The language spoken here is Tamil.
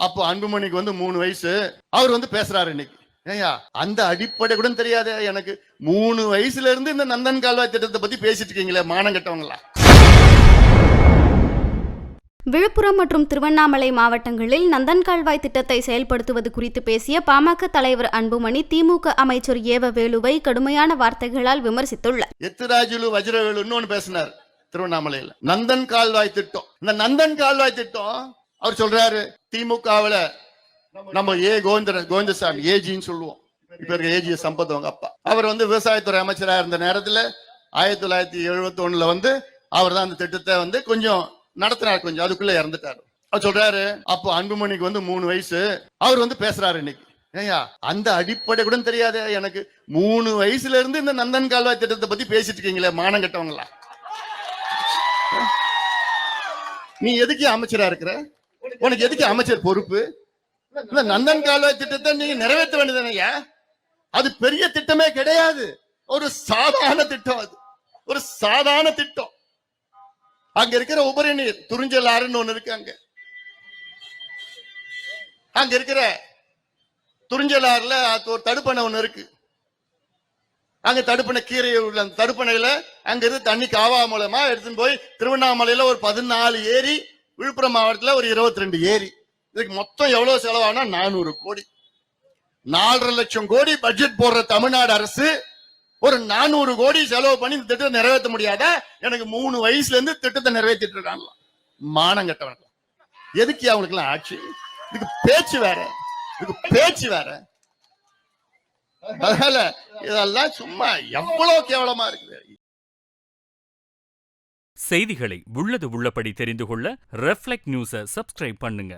அப்போ அன்புமணிக்கு வந்து 3 வயசு. அவர் வந்து பேசுறாரு இன்னைக்கு. ஏயா அந்த அடிப்படை கூட தெரியாதே எனக்கு. 3 வயசுல இருந்து இந்த நந்தன் கால்வாய் திட்டத்தை பத்தி பேசிட்டு இருக்கீங்களே, மானம் கெட்டவங்களா. விழுப்புரம் மற்றும் திருவண்ணாமலை மாவட்டங்களில் நந்தன் கால்வாய் திட்டத்தை செயல்படுத்துவது குறித்து பேசிய பாமக தலைவர் அன்புமணி திமுக அமைச்சர் ஏவ வேலுவை கடுமையான வார்த்தைகளால் விமர்சித்துள்ளார். எத்திராஜுலு வஜ்ரவேலு இன்னொன்னு பேசினார் திருவண்ணாமலையில. நந்தன் கால்வாய் திட்டம், இந்த நந்தன் கால்வாய் திட்டம் அவர் சொல்றாரு திமுகவுல நம்ம கோவிந்தசாமி ஏஜின்னு சொல்லுவோம். இப்ப இருக்க ஏஜி சம்பத் அவங்க அப்பா. அவர் வந்து விவசாயத்துறை அமைச்சராக இருந்த நேரத்துல 1971 வந்து அவர் தான் அந்த திட்டத்தை வந்து கொஞ்சம் நடத்தினார். கொஞ்சம் அதுக்குள்ள இறந்துட்டாரு. அவர் சொல்றாரு அப்போ அன்புமணிக்கு வந்து 3 வயசு. அவர் வந்து பேசுறாரு இன்னைக்கு. ஏயா அந்த அடிப்படை கூட தெரியாதே எனக்கு. 3 வயசுல இருந்து இந்த நந்தன் கால்வாய் திட்டத்தை பத்தி பேசிட்டு இருக்கீங்களே, மானம் கெட்டவங்களா. நீ எதுக்கு அமைச்சரா இருக்கிற? உனக்கு எதுக்கு அமைச்சர் பொறுப்பு? இந்த நந்தன் கால்வாய் திட்டத்தை நீங்க நிறைவேற்ற வேண்டியதுனையா? அது பெரிய திட்டமே கிடையாது. ஒரு சாதாரண திட்டம். அது ஒரு சாதாரண திட்டம். அங்க இருக்கிற உபரி நீர் துறிஞ்சல் ஆறுன்னு ஒண்ணு இருக்கு. அங்க இருக்கிற துறிஞ்சல் ஆறுல ஒரு தடுப்பணை ஒண்ணு இருக்கு. அங்க தடுப்பணை கீரை உள்ள அந்த தடுப்பணையில அங்க இருந்து தண்ணி காவா மூலமா எடுத்துன்னு போய் திருவண்ணாமலையில ஒரு 14 ஏரி, விழுப்புரம் மாவட்டத்துல ஒரு 22 ஏரி. இதுக்கு மொத்தம் எவ்வளவு செலவானா 400 கோடி. 4.5 லட்சம் கோடி பட்ஜெட் போடுற தமிழ்நாடு அரசு ஒரு 400 கோடி செலவு பண்ணி இந்த திட்டத்தை நிறைவேற்ற முடியாதா? எனக்கு 3 வயசுல இருந்து திட்டத்தை நிறைவேற்றிட்டு இருக்காங்க. மானம் கட்டவர்கள். எதுக்கு அவங்களுக்கு எல்லாம் ஆட்சி? இதுக்கு பேச்சு வேற, இதுக்கு பேச்சு வேற. அதனால இதெல்லாம் சும்மா எவ்வளவு கேவலமா இருக்குது. செய்திகளை உள்ளது உள்ளபடி தெரிந்து கொள்ள ரெஃப்ளெக்ட் நியூஸை சப்ஸ்கிரைப் பண்ணுங்க.